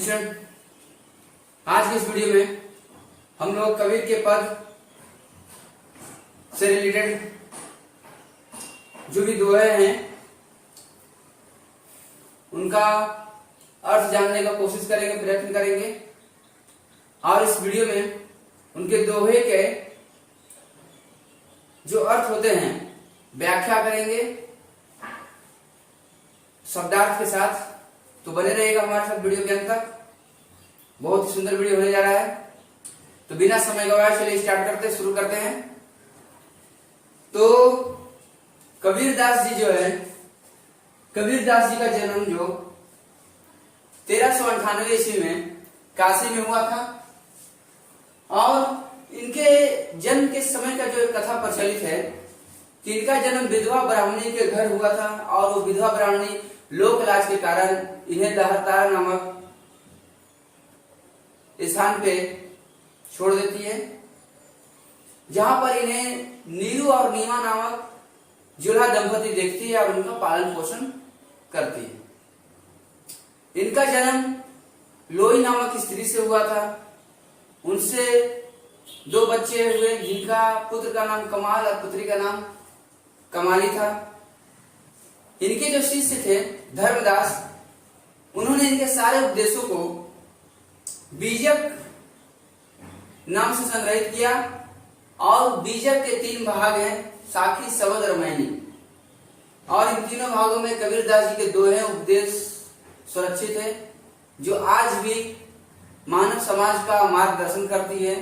Student, आज की इस वीडियो में हम लोग कबीर के पद से रिलेटेड जो भी दोहे हैं उनका अर्थ जानने का कोशिश करेंगे, प्रयत्न करेंगे और इस वीडियो में उनके दोहे के जो अर्थ होते हैं व्याख्या करेंगे शब्दार्थ के साथ। तो बने रहेगा हमारे साथ वीडियो के अंत तक। बहुत ही सुंदर वीडियो होने जा रहा है। तो बिना समय गवाए चलिए शुरू करते हैं। तो कबीरदास जी जो है, कबीरदास जी का जन्म जो 1398 ईस्वी में काशी में हुआ था और इनके जन्म के समय का जो कथा प्रचलित है कि इनका जन्म विधवा ब्राह्मणी के घर हुआ था और वो विधवा ब्राह्मणी लोक लाज के कारण इन्हें लहरतारा नामक स्थान पे छोड़ देती है, जहां पर इन्हें नीरू और नीमा नामक जुल्हा दंपति देखती है और उनका पालन पोषण करती है। इनका जन्म लोई नामक स्त्री से हुआ था। उनसे 2 बच्चे हुए, जिनका पुत्र का नाम कमाल और पुत्री का नाम कमाली था। इनके जो शिष्य थे धर्मदास, उन्होंने इनके सारे उपदेशों को बीजक नाम से संग्रहित किया और बीजक के 3 भाग हैं, साखी, शबद और मैनी। और इन तीनों भागों में कबीरदास जी के दोहे उपदेश सुरक्षित है, जो आज भी मानव समाज का मार्गदर्शन करती है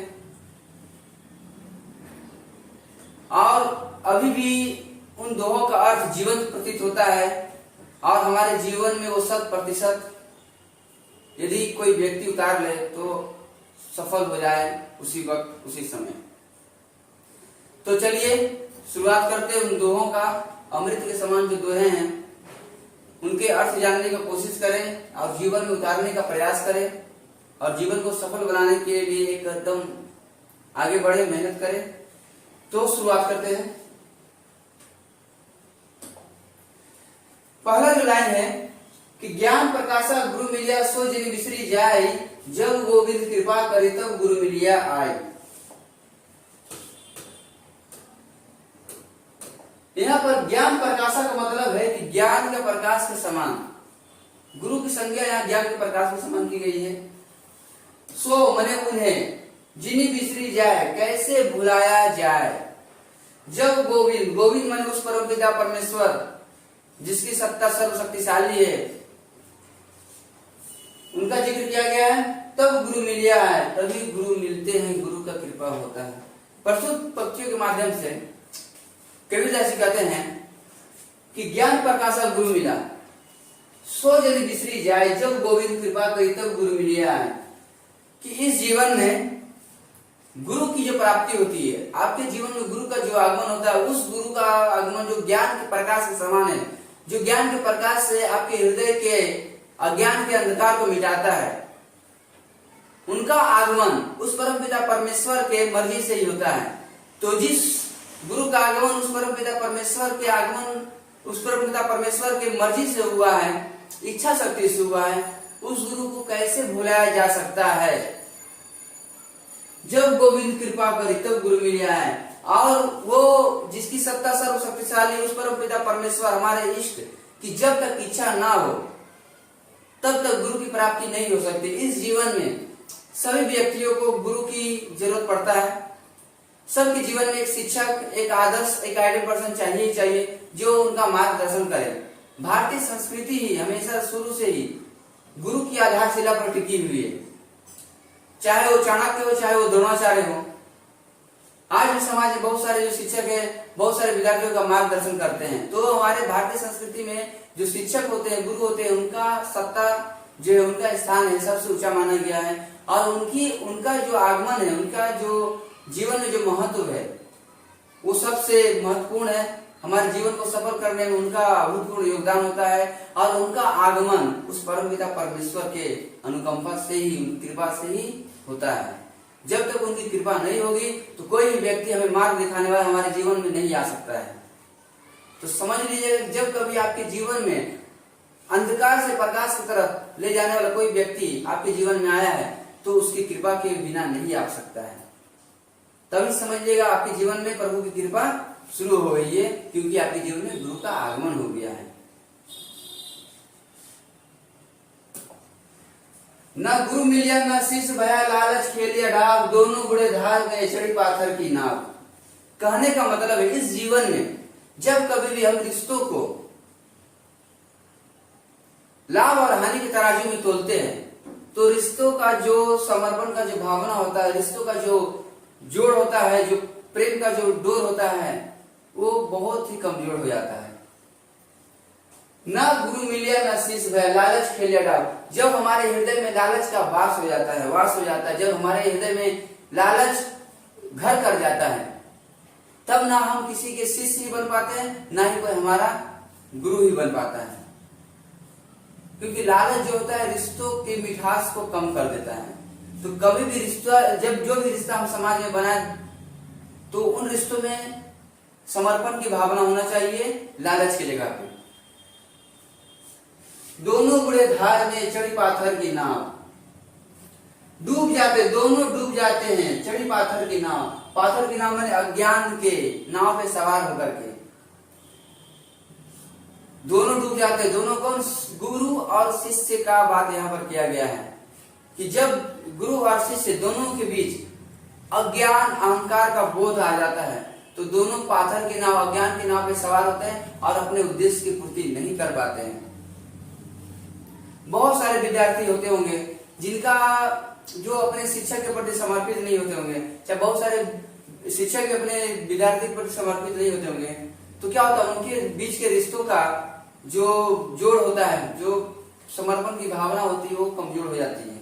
और अभी भी उन दोहों का अर्थ जीवंत प्रतीत होता है और हमारे जीवन में वो 100% यदि कोई व्यक्ति उतार ले तो सफल हो जाए उसी वक्त, उसी समय। तो चलिए शुरुआत करते हैं उन दोहों का। अमृत के समान जो दोहे हैं उनके अर्थ जानने की कोशिश करें और जीवन में उतारने का प्रयास करें और जीवन को सफल बनाने के लिए एक कदम आगे बढ़े, मेहनत करें। तो शुरुआत करते हैं। पहला जो लाइन है कि ज्ञान प्रकाशा गुरु मिलिया सो जिन बिसरी जाय, जब गोविंद कृपा करे तब गुरु मिलिया आय। यहाँ पर ज्ञान प्रकाशा का मतलब है कि ज्ञान के प्रकाश के समान। गुरु की संज्ञा यहाँ ज्ञान के प्रकाश के समान की गई है। सो मने उन्हें, जिन्हें बिसरी जाए, कैसे भुलाया जाए। जब गोविंद, गोविंद मने उस परम पिता परमेश्वर जिसकी सत्ता सर्वशक्तिशाली है, उनका जिक्र किया गया है। तब गुरु मिलिया है, तभी गुरु मिलते हैं, गुरु का कृपा होता है। प्रस्तुत पक्षियों के माध्यम से कबीरदास जी कहते हैं कि ज्ञान प्रकाशा गुरु मिला, सो यदि बिसरी जाए, जब गोविंद कृपा करी तब गुरु मिलिया है। कि इस जीवन में गुरु की जो प्राप्ति होती है, आपके जीवन में गुरु का जो आगमन होता है, उस गुरु का आगमन जो ज्ञान के प्रकाश के समान है, जो ज्ञान के प्रकाश से आपके हृदय के अज्ञान के अंधकार को मिटाता है, उनका आगमन उस परमपिता परमेश्वर के मर्जी से ही होता है। तो जिस गुरु का आगमन उस परमपिता परमेश्वर के आगमन उस परमपिता परमेश्वर के मर्जी से हुआ है, इच्छा शक्ति से हुआ है, उस गुरु को कैसे भुलाया जा सकता है। जब गोविंद कृपा करी तब गुरु मिलिया है। और वो जिसकी सत्ता सर्वशक्तिशाली उस परमपिता परमेश्वर हमारे इष्ट की जब तक इच्छा ना हो तब तक गुरु की प्राप्ति नहीं हो सकती। इस जीवन में सभी व्यक्तियों को गुरु की जरूरत पड़ता है। सबके जीवन में एक शिक्षक, एक आदर्श, एक आइडियल पर्सन चाहिए चाहिए जो उनका मार्गदर्शन करे। भारतीय संस्कृति ही हमेशा शुरू से ही गुरु की आधारशिला पर टिकी हुई है, चाहे वो चाणक्य हो, चाहे वो द्रोणाचार्य हो। आज भी समाज में बहुत सारे जो शिक्षक है, बहुत सारे विद्यार्थियों का मार्गदर्शन करते हैं। तो हमारे भारतीय संस्कृति में जो शिक्षक होते हैं, गुरु होते हैं, उनका सत्ता जो है, उनका स्थान है, सबसे ऊंचा माना गया है। और उनका जो आगमन है, उनका जो जीवन में जो महत्व है, वो सबसे महत्वपूर्ण है। हमारे जीवन को सफल करने में उनका अभूतपूर्व योगदान होता है और उनका आगमन उस परमपिता परमेश्वर के अनुकंपा से ही, उनकी कृपा से ही होता है। जब तक उनकी कृपा नहीं होगी तो कोई भी व्यक्ति हमें मार्ग दिखाने वाला हमारे जीवन में नहीं आ सकता है। तो समझ लीजिए, जब कभी आपके जीवन में अंधकार से प्रकाश की तरफ ले जाने वाला कोई व्यक्ति आपके जीवन में आया है तो उसकी कृपा के बिना नहीं आ सकता है। तभी समझिएगा आपके जीवन में प्रभु की कृपा शुरू हो गई है, क्योंकि आपके जीवन में गुरु का आगमन हो गया है। न गुरु मिलिया न शिष्य भया, लालच खेलिया डाव, दोनों बुढ़े धार गए चढ़ी पाथर की नाव। कहने का मतलब है इस जीवन में जब कभी भी हम रिश्तों को लाभ और हानि के तराजू में तोलते हैं तो रिश्तों का जो समर्पण का जो भावना होता है, रिश्तों का जो जोड़ होता है, जो प्रेम का जो डोर होता है, वो बहुत ही कमजोर हो जाता है। न गुरु मिलिया न शिष्य भया, लालच खेलिया डाव। जब हमारे हृदय में लालच का वास हो जाता है, जब हमारे हृदय में लालच घर कर जाता है, तब ना हम किसी के शिष्य ही बन पाते हैं, ना ही कोई हमारा गुरु ही बन पाता है। क्योंकि लालच जो होता है रिश्तों की मिठास को कम कर देता है। तो कभी भी रिश्ता, जब जो भी रिश्ता हम समाज में बनाए तो उन रिश्तों में समर्पण की भावना होना चाहिए, लालच की जगह पे। दोनों बुढ़े धार में चढ़ी पाथर की नाव, डूब जाते, दोनों डूब जाते हैं चढ़ी पाथर की नाव। पाथर की नाव मैंने अज्ञान के नाव पे सवार होकर के दोनों डूब जाते हैं। दोनों कौन? गुरु और शिष्य का बात यहाँ पर किया गया है कि जब गुरु और शिष्य दोनों के बीच अज्ञान अहंकार का बोध आ जाता है तो दोनों पाथर की नाव, अज्ञान की नाव पे सवार होते हैं और अपने उद्देश्य की पूर्ति नहीं कर पाते हैं। बहुत सारे विद्यार्थी होते होंगे जिनका जो अपने शिक्षक के प्रति समर्पित नहीं होते होंगे, चाहे बहुत सारे शिक्षक अपने विद्यार्थी के प्रति समर्पित नहीं होते होंगे, तो क्या होता है उनके बीच के रिश्तों का जो जोड़ होता है, जो समर्पण की भावना होती है, वो कमजोर हो जाती है।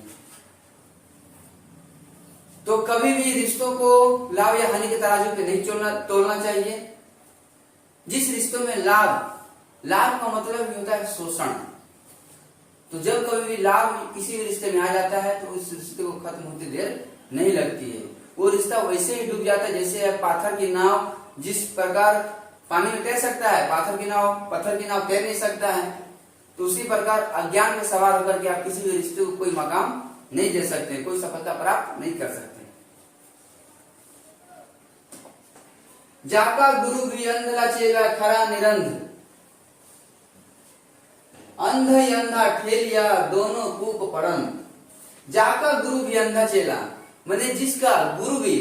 तो कभी भी रिश्तों को लाभ या हानि के तराजू पे नहीं तोलना चाहिए। जिस रिश्तों में लाभ का मतलब ही होता है शोषण। तो जब कभी भी लाभ किसी भी रिश्ते में आ जाता है तो उस रिश्ते को खत्म होते देर नहीं लगती है। वो रिश्ता वैसे ही डूब जाता है जैसे पाथर की नाव जिस प्रकार पानी में तैर सकता है, पत्थर की नाव तैर नहीं सकता है। तो उसी प्रकार अज्ञान में सवार होकर के आप किसी भी रिश्ते को कोई मकाम नहीं दे सकते, कोई सफलता प्राप्त नहीं कर सकते। जाका गुरु भी अंधला चेला खरा निरंध, अंध अंधा ठेलिया दोनों कूप पड़न। जाका गुरु भी अंधा चेला, मैंने जिसका गुरु भी,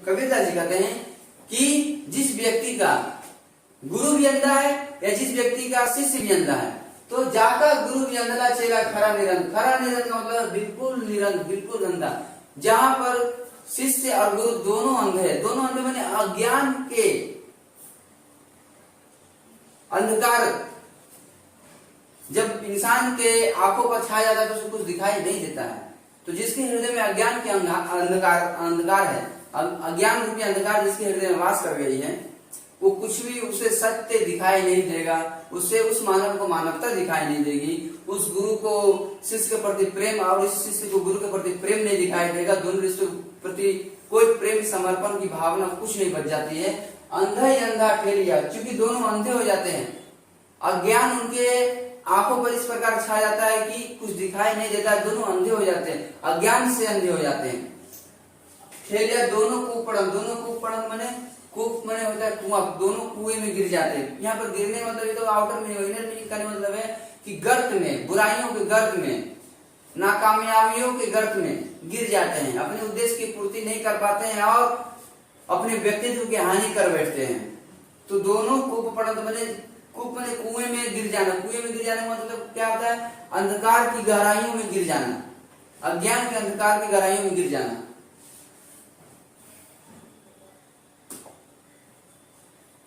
कबीरदास जी कहते हैं कि जिस व्यक्ति का गुरु भी अंधा है या जिस व्यक्ति का शिष्य भी अंधा है, तो जाका गुरु भी अंधला चेला खरा निरंध। खरा निरंध का मतलब बिल्कुल निरंध, बिल्कुल अंधा। जहां पर शिष्य और गुरु दोनों अंधे हैं, दोनों अंधे मैंने अज्ञान के अंधकार जब इंसान के आंखों पर छा जाता है तो उसे कुछ दिखाई नहीं देता है। तो जिसके हृदय में अज्ञान के अंधकार है, अज्ञान रूपी अंधकार जिसके हृदय में वास कर गई है, वो कुछ भी उसे सत्य दिखाई नहीं देगा, उसे उस मानव को मानवता दिखाई नहीं देगी, उस गुरु को शिष्य के प्रति प्रेम और इस शिष्य को गुरु के प्रति प्रेम नहीं दिखाई देगा। दोनों रिश्तों के प्रति कोई प्रेम समर्पण की भावना कुछ नहीं बच जाती है। अंधा ही अंधा ठेलिया, क्योंकि दोनों अंधे हो जाते हैं। अज्ञान उनके आंखों पर इस प्रकार छा जाता है कि कुछ दिखाई नहीं देता, दोनों अंधे हो जाते हैं, अज्ञान से अंधे हो जाते हैं। ठेलिया दोनों कूपड़न माने कूप माने होता है कुआं, दोनों कुएं में गिर जाते हैं। यहाँ पर गिरने मतलब ये तो आउटर मीनिंग, इनर मीनिंग का मतलब है कि गर्त में, बुराइयों के गर्त में, नाकामयाबियों के गर्त में गिर जाते हैं, अपने उद्देश्य की पूर्ति नहीं कर पाते हैं और अपने व्यक्तित्व की हानि कर बैठते हैं। तो दोनों कूप माने कुएं में गिर जाना। कुएं में गिर जाने का मतलब क्या होता है? अंधकार की गहराइयों में गिर जाना, अज्ञान के अंधकार की गहराइयों में गिर जाना।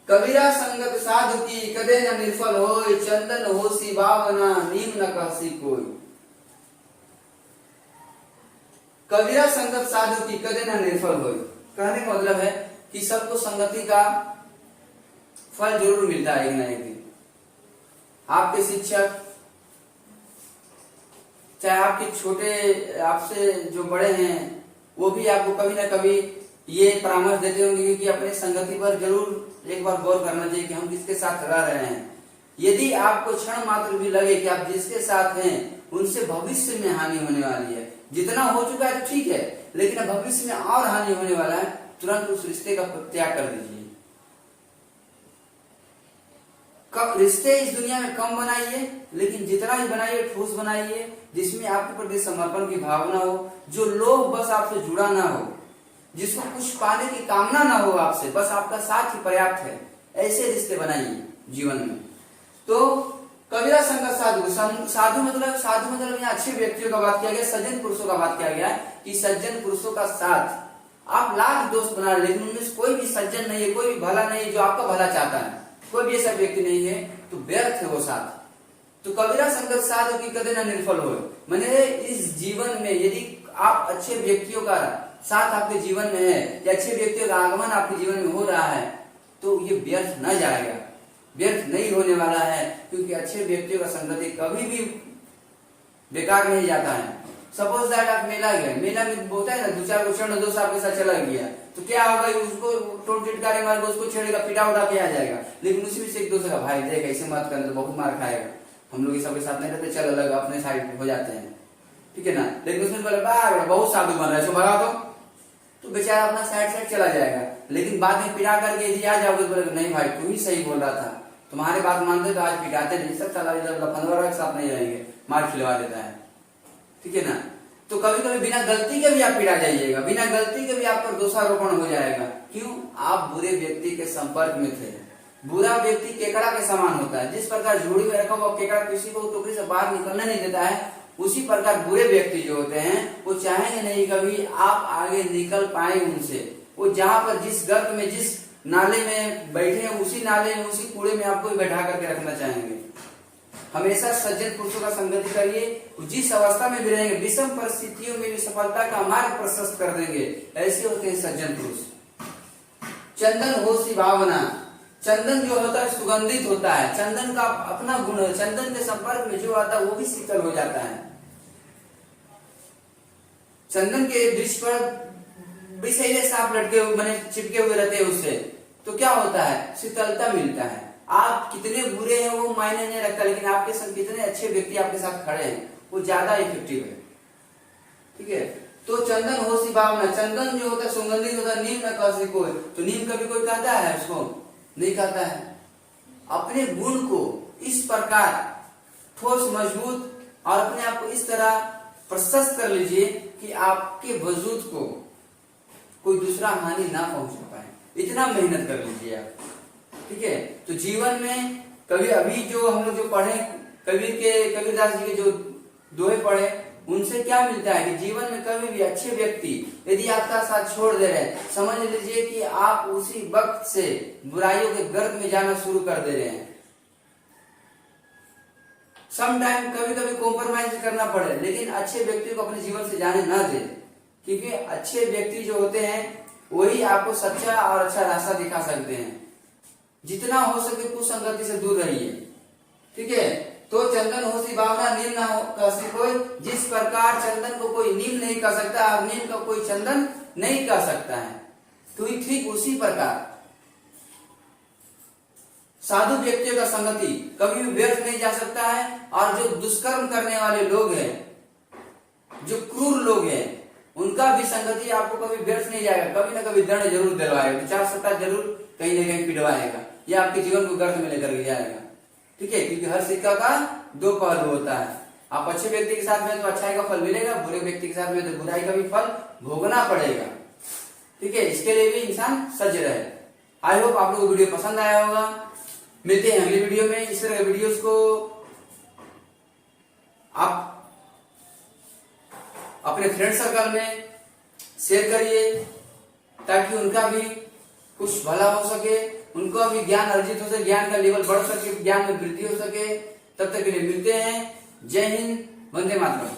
कबीरा संगत साधु की कदे न निर्फल होय, चंदन होसी भावना नीम न कहसी कोई। कबीरा संगत साधु की कदे न निर्फल होय, कहने का मतलब है कि सबको संगति का फल जरूर मिलता है एक ना एक दिन। आपके शिक्षक, चाहे आपके छोटे, आपसे जो बड़े हैं, वो भी आपको कभी ना कभी ये परामर्श देते होंगे कि अपने संगति पर जरूर एक बार गौर करना चाहिए कि हम किसके साथ रह रहे हैं। यदि आपको क्षण मात्र भी लगे कि आप जिसके साथ हैं उनसे भविष्य में हानि होने वाली है, जितना हो चुका है तो ठीक है, लेकिन भविष्य में और हानि होने वाला है, तुरंत उस रिश्ते का त्याग कर दीजिए। रिश्ते इस दुनिया में कम बनाइए, लेकिन जितना ही बनाइए ठोस बनाइए, जिसमें आपके प्रति समर्पण की भावना हो, जो लोग बस आपसे जुड़ा ना हो, जिसको कुछ पाने की कामना ना हो आपसे, बस आपका साथ ही पर्याप्त है, ऐसे रिश्ते बनाइए जीवन में। तो कबीरा संगत साधु, साधु मतलब यहाँ अच्छे व्यक्तियों का बात किया गया, सज्जन पुरुषों का बात किया गया कि सज्जन पुरुषों का साथ आप लाख दोस्त बना रहे, लेकिन उनमें से कोई भी सज्जन नहीं है, कोई भी भला नहीं है जो आपका भला चाहता है, कोई भी ऐसा व्यक्ति नहीं है, तो व्यर्थ है वो साथ। तो कबीरा संगत साधु की कदे न निर्फल हो। मैंने इस जीवन में यदि आप अच्छे व्यक्तियों का साथ आपके जीवन में है, या अच्छे व्यक्तियों का आगमन आपके जीवन में हो रहा है, तो ये व्यर्थ न जाएगा, व्यर्थ नहीं होने वाला है, क्योंकि अच्छे व्यक्तियों का संगति कभी भी बेकार नहीं जाता है। सपोज दैट आप मेला गए, मेला में होता है ना, दो चार क्षण दोस्त आपके साथ चला गया, तो क्या होगा, उसको टोट टिटकारे मार के उसको छेड़ेगा, पिटा उठा के आ जाएगा, लेकिन उसी में से एक दूसरे का भाई देख ऐसे मत करना तो बहुत मार खाएगा, हम लोग सबके साथ नहीं रहते, चल अलग अपने साइड हो जाते हैं, ठीक है ना। लेकिन उसमें बोले बहुत साधु बन रहा है, भगा तो बेचारा अपना साइड चला जाएगा, लेकिन बाद में पिटा करके यदि आ जाओगे तो बोले नहीं भाई तू ही सही बोल रहा था, तुम्हारे बात मानते तो आज पिटाते नहीं, सब चला लफंदवा के साथ नहीं रहेंगे, मार खिलवा देता है, ठीक है ना। तो कभी कभी बिना गलती के भी आप पिटा जाइएगा, बिना गलती के भी आप पर दोषारोपण हो जाएगा, क्यों, आप बुरे व्यक्ति के संपर्क में थे। बुरा व्यक्ति केकड़ा के समान होता है, जिस प्रकार झोड़ी में रखा हुआ केकड़ा किसी को टोकरी से बाहर निकलने नहीं देता है, उसी प्रकार बुरे व्यक्ति जो होते हैं वो चाहेंगे नहीं कभी आप आगे निकल पाए उनसे। वो जहां पर जिस गर्त में, जिस नाले में बैठे हैं, उसी नाले में, उसी कूड़े में आपको बैठा करके रखना चाहेंगे। हमेशा सज्जन पुरुषों का संगति करिए, जिस अवस्था में भी रहेंगे, विषम परिस्थितियों में भी सफलता का मार्ग प्रशस्त कर देंगे, ऐसे होते हैं सज्जन पुरुष। चंदन हो सी भावना, चंदन जो होता है सुगंधित होता है, चंदन का अपना गुण है, चंदन के संपर्क में जो आता है वो भी शीतल हो जाता है। चंदन के वृक्ष पर विषैले सांप लटके हुए, मैंने चिपके हुए रहते हैं उससे, तो क्या होता है, शीतलता मिलता है। आप कितने बुरे हैं वो मायने नहीं रखता, लेकिन आपके संग कितने अच्छे व्यक्ति आपके साथ खड़े हैं वो ज्यादा इफेक्टिव है, ठीक है। तो चंदन हो सी भावना, चंदन जो होता है सुगंधित होता है, नीम न कह कोई, तो नीम कभी कोई कहता है उसको, नहीं कहता है। अपने गुण को इस प्रकार ठोस मजबूत और अपने आप को इस तरह प्रशस्त कर लीजिए कि आपके वजूद को कोई दूसरा हानि ना पहुंच पाए, इतना मेहनत कर लीजिए आप, ठीक है। तो जीवन में कभी अभी जो हम लोग जो पढ़े कबीरदास जी के जो दोहे पढ़े, उनसे क्या मिलता है कि जीवन में कभी भी अच्छे व्यक्ति यदि आपका साथ छोड़ दे रहे हैं, समझ लीजिए कि आप उसी वक्त से बुराइयों के गर्त में जाना शुरू कर दे रहे हैं। सम टाइम कभी कभी कॉम्प्रोमाइज करना पड़े, लेकिन अच्छे व्यक्ति को अपने जीवन से जाने ना दे, क्योंकि अच्छे व्यक्ति जो होते हैं वही आपको सच्चा और अच्छा रास्ता दिखा सकते हैं। जितना हो सके कुसंगति से दूर रहिए, ठीक है। तो चंदन हो सी भावना, नीम ना हो कह कोई, जिस प्रकार चंदन को कोई नीम नहीं कर सकता और नीम का कोई चंदन नहीं कर सकता है, तो ठीक उसी प्रकार साधु व्यक्तियों का संगति कभी भी व्यर्थ नहीं जा सकता है। और जो दुष्कर्म करने वाले लोग हैं, जो क्रूर लोग हैं, उनका भी संगति आपको कभी व्यर्थ नहीं जाएगा, कभी ना कभी दंड जरूर दिलवाएगा, विचार सत्ता जरूर कहीं ना कहीं पिटवाएगा, या आपके जीवन को गर्त में लेकर जाएगा, ठीक है। क्योंकि हर सिक्का का दो पहलू होता है। आप अच्छे व्यक्ति के साथ में तो अच्छाई का फल मिलेगा, बुरे व्यक्ति के साथ में तो बुराई का भी फल भोगना पड़ेगा, ठीक है। इसके लिए भी इंसान सज्ज रहे। आई होप आप लोगों को वीडियो पसंद आया होगा। मिलते हैं अगली वीडियो में। इस तरह के वीडियोस को आप अपने फ्रेंड सर्कल में शेयर करिए, ताकि उनका भी कुछ भला हो सके, उनको भी ज्ञान अर्जित हो सके, ज्ञान का लेवल बढ़ सके, ज्ञान में वृद्धि हो सके। तब तक के लिए मिलते हैं। जय हिंद, वंदे मातरम।